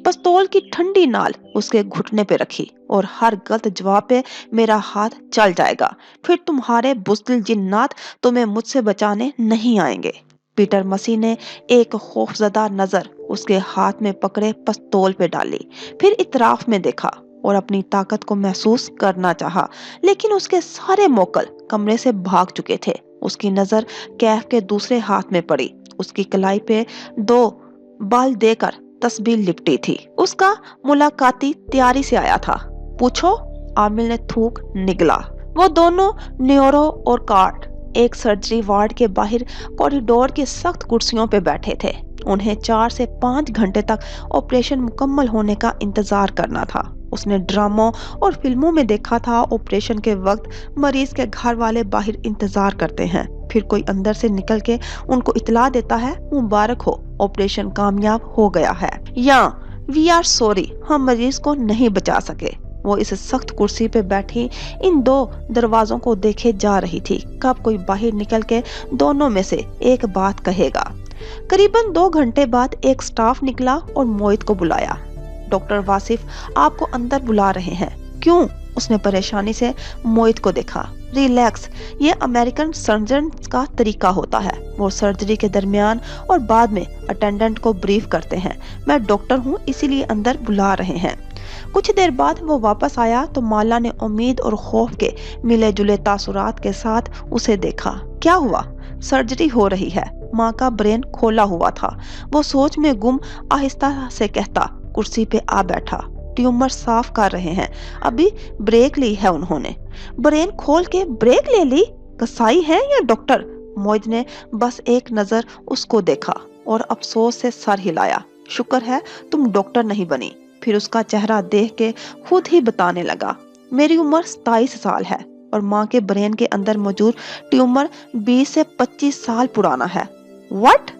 पिस्तौल की ठंडी नाल उसके घुटने पे रखी और हर गलत जवाब पे मेरा हाथ चल जाएगा, फिर तुम्हारे बुज़दिल जिन्नात तुम्हें मुझसे बचाने नहीं आएंगे। पीटर मसीह ने एक खौफजदा नजर उसके हाथ में पकड़े पिस्तौल पे डाली, फिर इतराफ में देखा और अपनी ताकत को महसूस करना चाहा, लेकिन उसके सारे मोक्कल कमरे से भाग चुके थे। उसकी नजर कैफ के दूसरे हाथ में पड़ी। उसकी कलाई पे 2 बल देकर तस्बीह लिपटी थी। उसका मुलाकाती तैयारी से आया था। पूछो, आमिल ने थूक निगला। वो दोनों न्यूरो और कार्ड एक सर्जरी वार्ड के बाहर कॉरिडोर की सख्त कुर्सियों पे बैठे थे। उन्हें 4 से 5 घंटे तक ऑपरेशन मुकम्मल होने का इंतजार करना था। उसने ड्रामों और फिल्मों में देखा था, ऑपरेशन के वक्त मरीज के घर वाले बाहर इंतजार करते हैं, फिर कोई अंदर से निकल के उनको इतला देता है, मुबारक हो, ऑपरेशन कामयाब हो गया है, या वी आर सॉरी, हम मरीज को नहीं बचा सके। वो इस सख्त कुर्सी पे बैठी इन 2 दरवाजों को देखे जा रही थी, कब कोई बाहर निकल के दोनों में से एक बात कहेगा। करीबन 2 घंटे बाद एक स्टाफ निकला और मोहित को बुलाया। डॉक्टर वासिफ आपको अंदर बुला रहे हैं। क्यों? उसने परेशानी से मोहित को देखा। रिलैक्स, ये अमेरिकन सर्जन का तरीका होता है। वो सर्जरी के दरमियान और बाद में अटेंडेंट को ब्रीफ करते हैं। मैं डॉक्टर हूँ, इसीलिए अंदर बुला रहे हैं। कुछ देर बाद वो वापस आया तो माला ने उम्मीद और खौफ के मिले जुले तासुरात के साथ उसे देखा। क्या हुआ? सर्जरी हो रही है। माँ का ब्रेन खोला हुआ था। वो सोच में गुम आहिस्ता से कहता कुर्सी पे आ बैठा। ट्यूमर साफ कर रहे हैं, अभी ब्रेक ली है उन्होंने। ब्रेन खोल के ब्रेक ले ली? कसाई है या डॉक्टर? मोहित ने बस एक नजर उसको देखा और अफसोस से सर हिलाया। शुक्र है तुम डॉक्टर नहीं बनी। फिर उसका चेहरा देख के खुद ही बताने लगा, मेरी उम्र 27 साल है और माँ के ब्रेन के अंदर मौजूद ट्यूमर 20 से 25 साल पुराना है। व्हाट?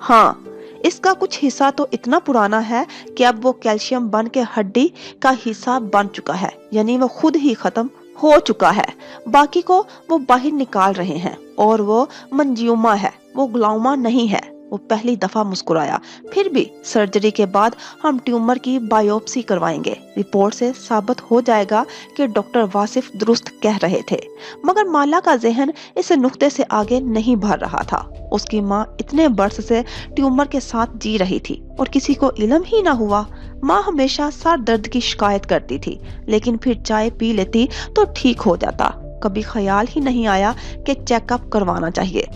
हाँ, इसका कुछ हिस्सा तो इतना पुराना है कि अब वो कैल्शियम बन के हड्डी का हिस्सा बन चुका है, यानी वो खुद ही खत्म हो चुका है। बाकी को वो बाहर निकाल रहे हैं और वो मंजियोमा है, वो ग्लाउमा नहीं है। वो पहली दफा मुस्कुराया। फिर भी सर्जरी के बाद हम ट्यूमर की बायोप्सी करवाएंगे। रिपोर्ट से साबित हो जाएगा कि डॉक्टर वासिफ दुरुस्त कह रहे थे। मगर माला का जहन इस नुक्ते से आगे नहीं बढ़ रहा था। उसकी माँ इतने बरस से ट्यूमर के साथ जी रही थी और किसी को इल्म ही ना हुआ। माँ हमेशा सर दर्द की शिकायत करती थी, लेकिन फिर चाय पी लेती तो ठीक हो जाता। कभी ख्याल ही नहीं आया कि चेकअप करवाना चाहिए।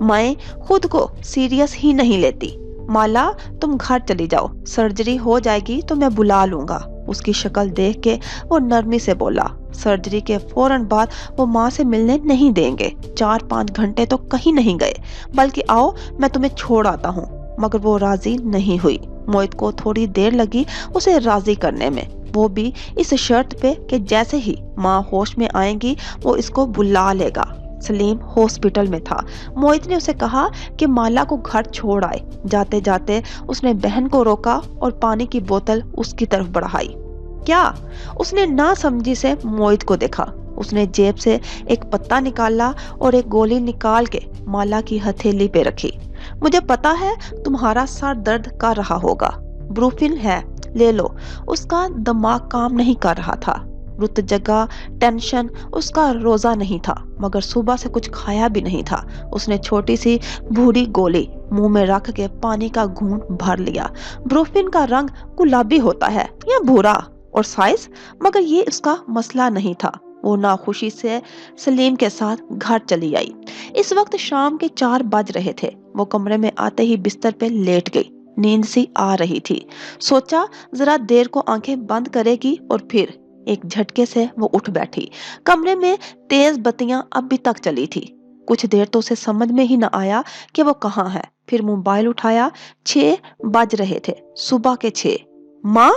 मैं खुद को सीरियस ही नहीं लेती। माला, तुम घर चली जाओ, सर्जरी हो जाएगी तो मैं बुला लूंगा। उसकी शक्ल देख के वो नरमी से बोला। सर्जरी के फौरन बाद वो माँ से मिलने नहीं देंगे। 4-5 घंटे तो कहीं नहीं गए, बल्कि आओ मैं तुम्हें छोड़ आता हूँ। मगर वो राजी नहीं हुई। मोहित को थोड़ी देर लगी उसे राजी करने में, वो भी इस शर्त पे कि जैसे ही माँ होश में आएंगी वो इसको बुला लेगा। सलीम हॉस्पिटल में था। मोहित ने उसे कहा कि माला को घर छोड़ आए। जाते जाते उसने बहन को रोका और पानी की बोतल उसकी तरफ बढ़ाई। क्या? उसने ना समझी से मोहित को देखा। उसने जेब से एक पत्ता निकाला और एक गोली निकाल के माला की हथेली पे रखी। मुझे पता है तुम्हारा सर दर्द कर रहा होगा, ब्रूफिन है, ले लो। उसका दिमाग काम नहीं कर रहा था। रुत जगह टेंशन उसका रोजा नहीं था, मगर सुबह से कुछ खाया भी नहीं था। उसने छोटी सी भूरी गोली मुंह में रख के पानी का घूंट भर लिया। ब्रूफिन का रंग गुलाबी होता है या भूरा और साइज, मगर ये उसका मसला नहीं था। वो नाखुशी से सलीम के साथ घर चली आई। इस वक्त शाम के 4 बज रहे थे। वो कमरे में आते ही बिस्तर पे लेट गई। नींद सी आ रही थी। सोचा जरा देर को आंखें बंद करेगी और फिर एक झटके से वो उठ बैठी। कमरे में तेज बत्तियां अभी तक चली थी। कुछ देर तो उसे समझ में ही न आया कि वो कहाँ है। फिर मोबाइल उठाया। 6 बज रहे थे, सुबह के 6। माँ?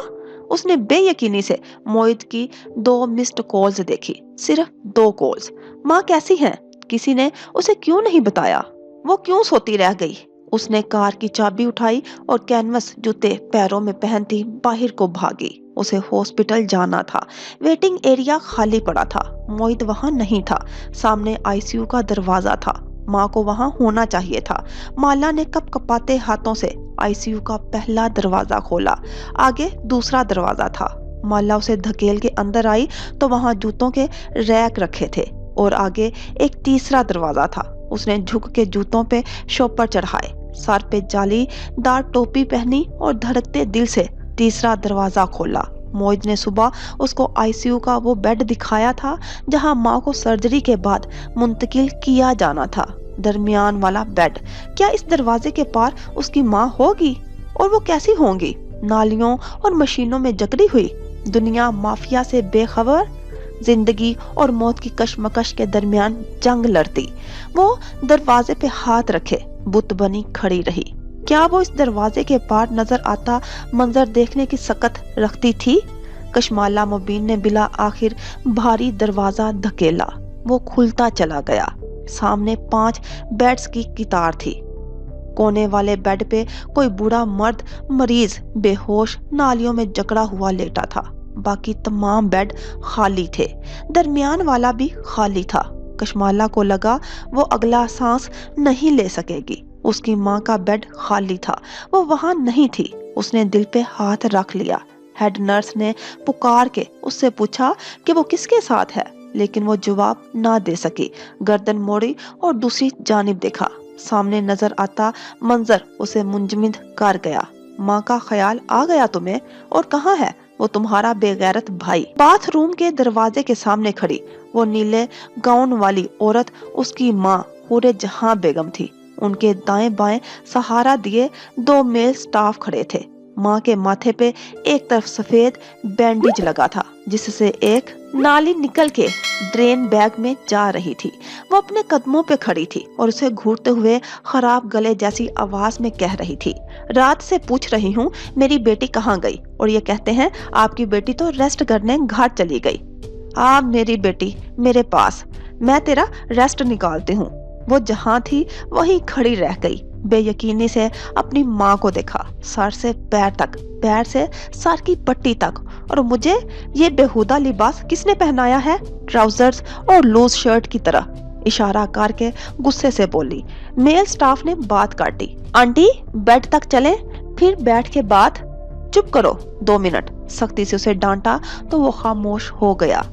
उसने बेयकीनी से मोहित की 2 मिस्ड कॉल्स देखी। सिर्फ 2 कॉल्स। माँ कैसी हैं? किसी ने उसे क्यों नहीं बताया? वो क्यों सोती रह गई? उसने कार की चाबी उठाई और कैनवस जूते पैरों में पहनती बाहर को भागी। उसे हॉस्पिटल जाना था। वेटिंग एरिया खाली पड़ा था। मोहित वहां नहीं था। सामने आईसीयू का दरवाजा था। माँ को वहां होना चाहिए था। माला ने कपकपाते हाथों से आईसीयू का पहला दरवाजा खोला। आगे दूसरा दरवाजा था। माला उसे धकेल के अंदर आई तो वहां जूतों के रैक रखे थे और आगे एक तीसरा दरवाजा था। उसने झुक के जूतों पे शॉपर चढ़ाए, सर पे जालीदार टोपी पहनी और धड़कते दिल से तीसरा दरवाजा खोला। मोहित ने सुबह उसको आईसीयू का वो बेड दिखाया था जहां माँ को सर्जरी के बाद मुंतकिल किया जाना था। दरमियान वाला बेड। क्या इस दरवाजे के पार उसकी माँ होगी? और वो कैसी होंगी? नालियों और मशीनों में जकड़ी हुई, दुनिया माफिया से बेखबर, जिंदगी और मौत की कशमकश के दरमियान जंग लड़ती। वो दरवाजे पे हाथ रखे बुत बनी खड़ी रही। क्या वो इस दरवाजे के पार नजर आता मंजर देखने की सकत रखती थी? कशमाला मुबीन ने बिला आखिर भारी दरवाजा धकेला। वो खुलता चला गया। सामने 5 बेड्स की कतार थी। कोने वाले बेड पे कोई बूढ़ा मर्द मरीज बेहोश नालियों में जकड़ा हुआ लेटा था। बाकी तमाम बेड खाली थे। दरमियान वाला भी खाली था। कशमाला को लगा वो अगला सांस नहीं ले सकेगी। उसकी माँ का बेड खाली था। वो वहां नहीं थी। उसने दिल पे हाथ रख लिया। हेड नर्स ने पुकार के उससे पूछा कि वो किसके साथ है, लेकिन वो जवाब ना दे सकी। गर्दन मोड़ी और दूसरी जानिब देखा। सामने नजर आता मंजर उसे मुंजमद कर गया। माँ का ख्याल आ गया तुम्हें? और कहाँ है वो तुम्हारा बेगैरत भाई? बाथरूम के दरवाजे के सामने खड़ी वो नीले गाउन वाली औरत उसकी माँ पूरे जहां बेगम थी। उनके दाएं बाएं सहारा दिए 2 मेल स्टाफ खड़े थे। माँ के माथे पे एक तरफ सफेद बैंडेज लगा था जिससे एक नाली निकल के ड्रेन बैग में जा रही थी। वो अपने कदमों पे खड़ी थी और उसे घूरते हुए खराब गले जैसी आवाज में कह रही थी, रात से पूछ रही हूँ मेरी बेटी कहाँ गई, और ये कहते हैं आपकी बेटी तो रेस्ट करने घर चली गई। आप मेरी बेटी मेरे पास, मैं तेरा रेस्ट निकालती हूँ। वो जहां थी वहीं खड़ी रह गई। बेयकीनी से अपनी माँ को देखा, सर से पैर तक, पैर से सर की पट्टी तक। और मुझे ये बेहुदा लिबास किसने पहनाया है? ट्राउजर्स और लूज शर्ट की तरह। इशारा करके गुस्से से बोली। मेल स्टाफ ने बात काटी। आंटी बेड तक चले, फिर बैठ के बात। चुप करो 2 मिनट। सख्ती से उसे डांटा तो वो खामोश हो गया।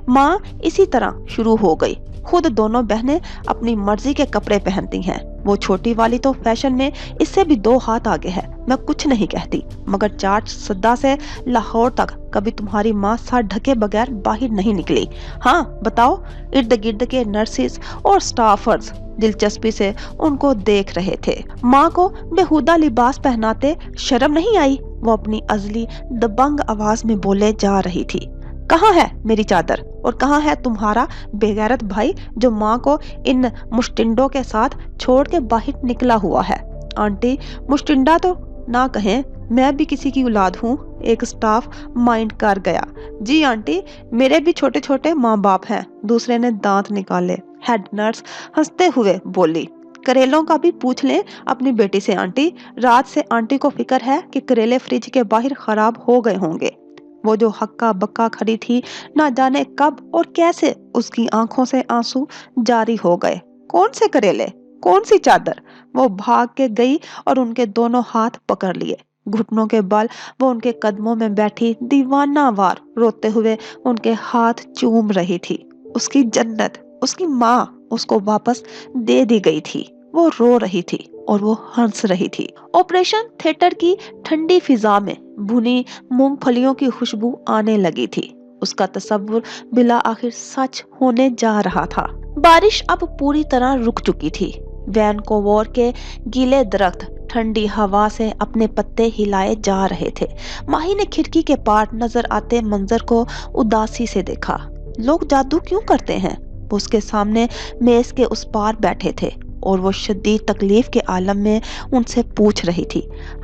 माँ इसी तरह शुरू हो गई। खुद दोनों बहनें अपनी मर्जी के कपड़े पहनती हैं। वो छोटी वाली तो फैशन में इससे भी 2 हाथ आगे है। मैं कुछ नहीं कहती, मगर 4 सद्दा से लाहौर तक कभी तुम्हारी माँ सर ढके बगैर बाहर नहीं निकली। हाँ बताओ। इर्द गिर्द के नर्सेस और स्टाफर्स दिलचस्पी से उनको देख रहे थे। माँ को बेहुदा लिबास पहनाते शर्म नहीं आई? वो अपनी अजली दबंग आवाज में बोले जा रही थी। कहाँ है मेरी चादर? और कहाँ है तुम्हारा बेगैरत भाई जो माँ को इन मुश्तिंडों के साथ छोड़ के बाहर निकला हुआ है? आंटी मुश्तिंडा तो ना कहें, मैं भी किसी की औलाद हूँ। एक स्टाफ माइंड कर गया। जी आंटी, मेरे भी छोटे छोटे माँ बाप हैं। दूसरे ने दांत निकाले। हेड नर्स हंसते हुए बोली, करेलों का भी पूछ लें अपनी बेटी से आंटी। रात से आंटी को फिक्र है कि करेले फ्रिज के बाहर खराब हो गए होंगे। वो जो हक्का बक्का खड़ी थी, ना जाने कब और कैसे उसकी आंखों से आंसू जारी हो गए। कौन से करेले? कौन सी चादर? वो भाग के गई और उनके दोनों हाथ पकड़ लिए। घुटनों के बल वो उनके कदमों में बैठी दीवानावार रोते हुए उनके हाथ चूम रही थी। उसकी जन्नत, उसकी माँ उसको वापस दे दी गई थी। वो रो रही थी और वो हंस रही थी। ऑपरेशन थिएटर की ठंडी फिजा में भुनी मूंगफलियों की खुशबू आने लगी थी। اس کا تصور بلا آخر سچ ہونے جا رہا تھا۔ بارش اب پوری طرح رک چکی تھی۔ وینکوور کے گیلے درخت ٹھنڈی ہوا سے اپنے پتے ہلائے جا رہے تھے۔ ماہی نے کھڑکی کے پار نظر آتے منظر کو اداسی سے دیکھا۔ لوگ جادو کیوں کرتے ہیں؟ وہ اس کے سامنے میز کے اس پار بیٹھے تھے اور وہ شدید تکلیف کے عالم میں ان سے پوچھ رہی تھی۔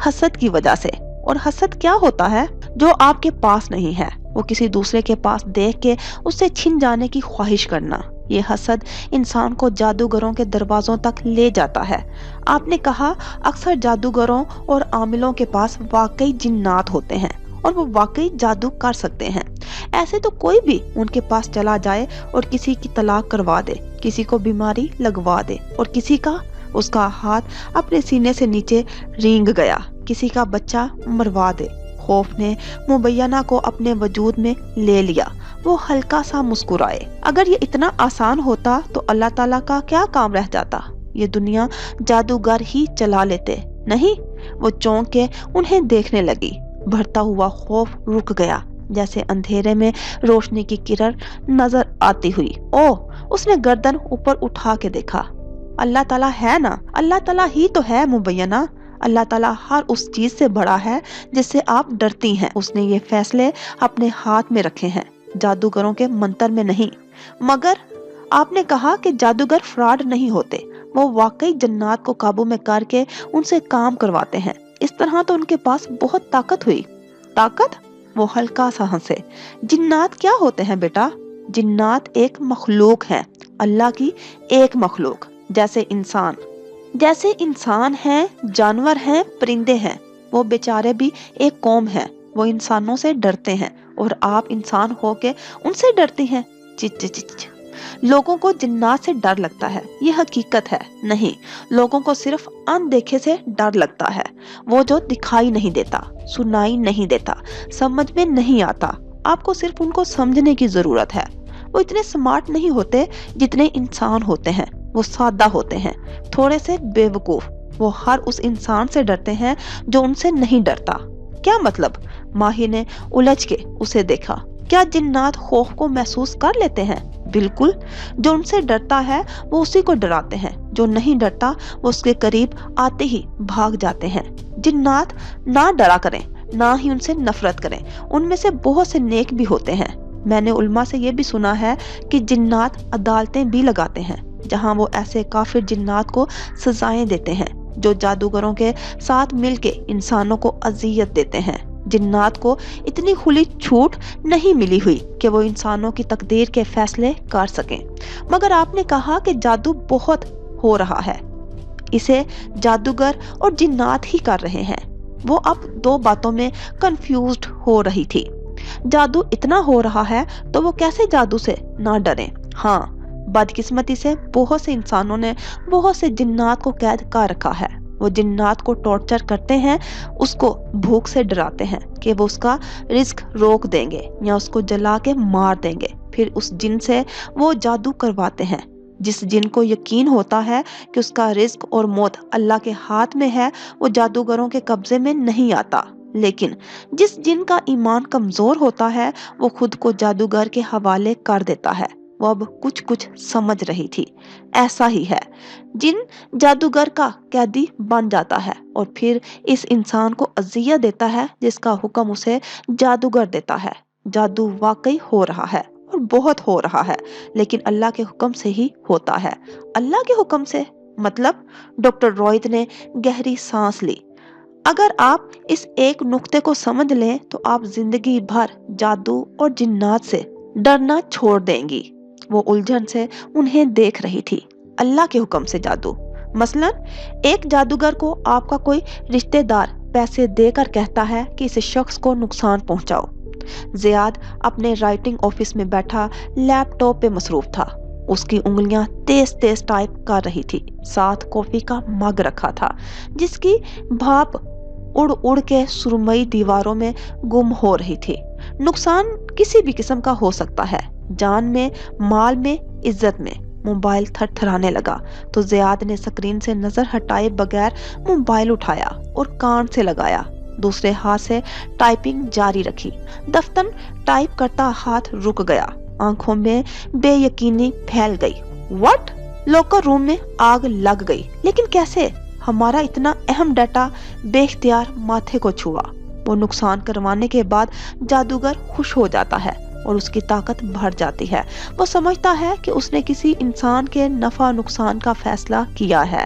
حسد کی وجہ سے۔ اور حسد کیا ہوتا ہے؟ جو آپ کے پاس نہیں ہے وہ کسی دوسرے کے پاس دیکھ کے اس سے چھن جانے کی خواہش کرنا۔ یہ حسد انسان کو جادوگروں کے دروازوں تک لے جاتا ہے۔ آپ نے کہا اکثر جادوگروں اور عاملوں کے پاس واقعی جنات ہوتے ہیں اور وہ واقعی جادو کر سکتے ہیں۔ ایسے تو کوئی بھی ان کے پاس چلا جائے اور کسی کی طلاق کروا دے، کسی کو بیماری لگوا دے اور کسی کا اس کا ہاتھ اپنے سینے سے نیچے رینگ گیا، کسی کا بچہ مروا دے۔ خوف نے مبینہ کو اپنے وجود میں لے لیا۔ وہ ہلکا سا مسکرائے۔ اگر یہ اتنا آسان ہوتا تو اللہ تعالیٰ کا کیا کام رہ جاتا؟ یہ دنیا جادوگر ہی چلا لیتے، نہیں؟ وہ چونک کے انہیں دیکھنے لگی۔ بڑھتا ہوا خوف رک گیا، جیسے اندھیرے میں روشنی کی کرن نظر آتی ہوئی۔ اس نے گردن اوپر اٹھا کے دیکھا۔ اللہ تعالیٰ ہے نا؟ اللہ تعالیٰ ہی تو ہے مبینہ۔ اللہ تعالیٰ ہر اس چیز سے بڑا ہے جس سے آپ ڈرتی ہیں۔ اس نے یہ فیصلے اپنے ہاتھ میں رکھے ہیں، جادوگروں کے منتر میں نہیں۔ مگر آپ نے کہا کہ جادوگر فراڈ نہیں ہوتے، وہ واقعی جنات کو قابو میں کر کے ان سے کام کرواتے ہیں۔ اس طرح تو ان کے پاس بہت طاقت ہوئی۔ طاقت؟ وہ ہلکا سا ہنسے۔ جنات کیا ہوتے ہیں بیٹا؟ جنات ایک مخلوق ہے، اللہ کی ایک مخلوق، جیسے انسان ہیں، جانور ہیں، پرندے ہیں۔ وہ بیچارے بھی ایک قوم ہے، وہ انسانوں سے ڈرتے ہیں اور آپ انسان ہو کے ان سے ڈرتی ہیں۔ لوگوں کو جنات سے ڈر لگتا ہے، یہ حقیقت ہے۔ نہیں، لوگوں کو صرف اندیکھے سے ڈر لگتا ہے، وہ جو دکھائی نہیں دیتا، سنائی نہیں دیتا، سمجھ میں نہیں آتا۔ آپ کو صرف ان کو سمجھنے کی ضرورت ہے۔ وہ اتنے سمارٹ نہیں ہوتے جتنے انسان ہوتے ہیں، وہ سادہ ہوتے ہیں، تھوڑے سے بے وقوف۔ وہ ہر اس انسان سے ڈرتے ہیں جو ان سے نہیں ڈرتا۔ کیا مطلب؟ ماہی نے الجھ کے اسے دیکھا۔ کیا جنات خوف کو محسوس کر لیتے ہیں؟ بالکل۔ جو ان سے ڈرتا ہے وہ اسی کو ڈراتے ہیں، جو نہیں ڈرتا وہ اس کے قریب آتے ہی بھاگ جاتے ہیں۔ جنات نہ ڈرا کریں، نہ ہی ان سے نفرت کریں، ان میں سے بہت سے نیک بھی ہوتے ہیں۔ میں نے علماء سے یہ بھی سنا ہے کہ جنات عدالتیں بھی لگاتے ہیں جہاں وہ ایسے کافر جنات کو سزائیں دیتے ہیں جو جادوگروں کے ساتھ مل کے انسانوں کو اذیت دیتے ہیں۔ جنات کو اتنی کھلی چھوٹ نہیں ملی ہوئی کہ وہ انسانوں کی تقدیر کے فیصلے کر سکیں۔ مگر آپ نے کہا کہ جادو بہت ہو رہا ہے، اسے جادوگر اور جنات ہی کر رہے ہیں۔ وہ اب دو باتوں میں کنفیوزڈ ہو رہی تھی۔ جادو اتنا ہو رہا ہے تو وہ کیسے جادو سے نہ ڈریں؟ ہاں، بدقسمتی سے بہت سے انسانوں نے بہت سے جنات کو قید کر رکھا ہے۔ وہ جنات کو ٹارچر کرتے ہیں، اس کو بھوک سے ڈراتے ہیں کہ وہ اس کا رزق روک دیں گے یا اس کو جلا کے مار دیں گے۔ پھر اس جن سے وہ جادو کرواتے ہیں۔ جس جن کو یقین ہوتا ہے کہ اس کا رزق اور موت اللہ کے ہاتھ میں ہے، وہ جادوگروں کے قبضے میں نہیں آتا۔ لیکن جس جن کا ایمان کمزور ہوتا ہے وہ خود کو جادوگر کے حوالے کر دیتا ہے۔ وہ اب کچھ سمجھ رہی تھی۔ ایسا ہی ہے، جن جادوگر کا قیدی بن جاتا ہے اور پھر اس انسان کو اذیت دیتا ہے جس کا حکم اسے جادوگر دیتا ہے۔ جادو واقعی ہو رہا ہے اور بہت ہو رہا ہے، لیکن اللہ کے حکم سے ہی ہوتا ہے۔ اللہ کے حکم سے مطلب؟ ڈاکٹر روہت نے گہری سانس لی۔ اگر آپ اس ایک نقطے کو سمجھ لیں تو آپ زندگی بھر جادو اور جنات سے ڈرنا چھوڑ دیں گی۔ وہ الجھن سے انہیں دیکھ رہی تھی۔ اللہ کے حکم سے جادو؟ مثلا ایک جادوگر کو آپ کا کوئی رشتہ دار پیسے دے کر کہتا ہے کہ اس شخص کو نقصان پہنچاؤ۔ زیاد اپنے رائٹنگ آفس میں بیٹھا لیپ ٹاپ پہ مصروف تھا۔ اس کی انگلیاں تیز تیز ٹائپ کر رہی تھی، ساتھ کافی کا مگ رکھا تھا جس کی بھاپ اڑ اڑ کے سرمئی دیواروں میں گم ہو رہی تھی۔ نقصان کسی بھی قسم کا ہو سکتا ہے، جان میں، مال میں، عزت میں۔ موبائل تھر تھرانے لگا تو زیاد نے سکرین سے نظر ہٹائے بغیر موبائل اٹھایا اور کان سے لگایا۔ دوسرے ہاتھ سے ٹائپنگ جاری رکھی۔ دفتر ٹائپ کرتا ہاتھ رک گیا، آنکھوں میں بے یقینی پھیل گئی۔ واٹ؟ لوکر روم میں آگ لگ گئی، لیکن کیسے؟ ہمارا اتنا اہم ڈیٹا بے اختیار ماتھے کو چھوا۔ وہ نقصان کروانے کے بعد جادوگر خوش ہو جاتا ہے اور اس کی طاقت بڑھ جاتی ہے۔ وہ سمجھتا ہے کہ اس نے کسی انسان کے نفع نقصان کا فیصلہ کیا ہے۔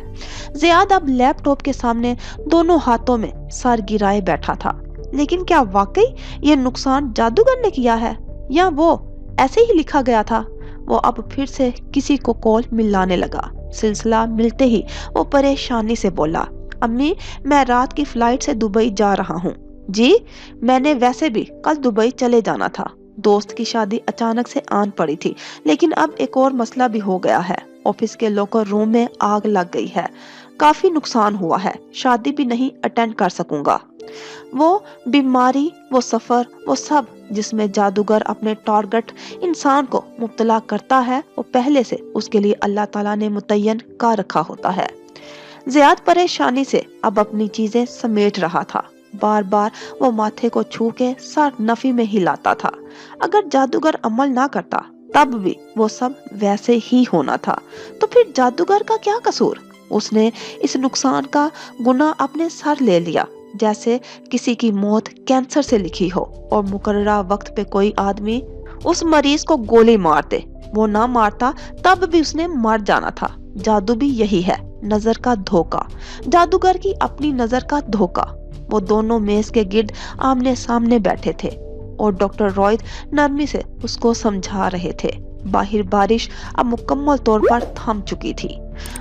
زیاد اب لیپ ٹاپ کے سامنے دونوں ہاتھوں میں سر گرائے بیٹھا تھا۔ لیکن کیا واقعی یہ نقصان جادوگر نے کیا ہے یا وہ ایسے ہی لکھا گیا تھا؟ وہ اب پھر سے کسی کو کال ملانے لگا۔ سلسلہ ملتے ہی وہ پریشانی سے بولا، امی میں رات کی فلائٹ سے دبئی جا رہا ہوں۔ جی؟ میں نے ویسے بھی کل دبئی چلے جانا تھا، دوست کی شادی اچانک سے آن پڑی تھی، لیکن اب ایک اور مسئلہ بھی ہو گیا ہے۔ آفس کے لوکر روم میں آگ لگ گئی ہے، کافی نقصان ہوا ہے، شادی بھی نہیں اٹینڈ کر سکوں گا۔ وہ بیماری، وہ سفر، وہ سب جس میں جادوگر اپنے ٹارگٹ انسان کو مبتلا کرتا ہے، وہ پہلے سے اس کے لیے اللہ تعالیٰ نے متعین کر رکھا ہوتا ہے۔ زیاد پریشانی سے اب اپنی چیزیں سمیٹ رہا تھا۔ بار بار وہ ماتھے کو چھو کے سر نفی میں ہلاتا تھا۔ اگر جادوگر عمل نہ کرتا تب بھی وہ سب ویسے ہی ہونا تھا، تو پھر جادوگر کا کیا قصور؟ اس نے اس نقصان کا گناہ اپنے سر لے لیا، جیسے کسی کی موت کینسر سے لکھی ہو اور مقررہ وقت پہ کوئی آدمی اس مریض کو گولی مار دے۔ وہ نہ مارتا تب بھی اس نے مر جانا تھا۔ جادو بھی یہی ہے، نظر کا دھوکا، جادوگر کی اپنی نظر کا دھوکا۔ وہ دونوں میز کے گرد آمنے سامنے بیٹھے تھے اور ڈاکٹر رائد نرمی سے اس کو سمجھا رہے تھے۔ باہر بارش اب مکمل طور پر تھم چکی تھی۔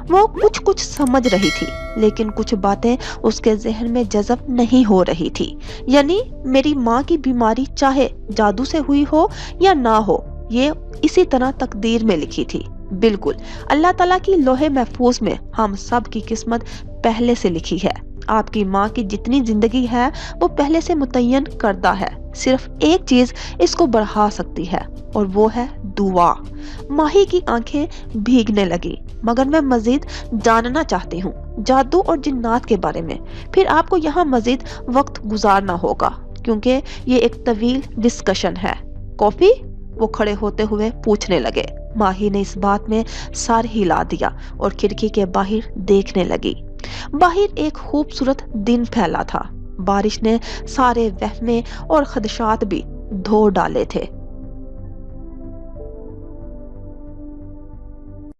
وہ کچھ سمجھ رہی تھی، لیکن کچھ باتیں اس کے ذہن میں جذب نہیں ہو رہی تھی۔ یعنی میری ماں کی بیماری چاہے جادو سے ہوئی ہو یا نہ ہو، یہ اسی طرح تقدیر میں لکھی تھی۔ بالکل، اللہ تعالیٰ کی لوح محفوظ میں ہم سب کی قسمت پہلے سے لکھی ہے۔ آپ کی ماں کی جتنی زندگی ہے وہ پہلے سے متعین کردہ ہے، صرف ایک چیز اس کو بڑھا سکتی ہے اور وہ ہے دعا۔ ماہی کی آنکھیں بھیگنے لگی، مگر میں مزید جاننا چاہتی ہوں جادو اور جنات کے بارے میں۔ پھر آپ کو یہاں مزید وقت گزارنا ہوگا کیونکہ یہ ایک طویل ڈسکشن ہے۔ کافی؟ وہ کھڑے ہوتے ہوئے پوچھنے لگے۔ ماہی نے اس بات میں سر ہلا دیا اور کھڑکی کے باہر دیکھنے لگی۔ باہر ایک خوبصورت دن پھیلا تھا۔ بارش نے سارے وہمیں اور خدشات بھی دھو ڈالے تھے۔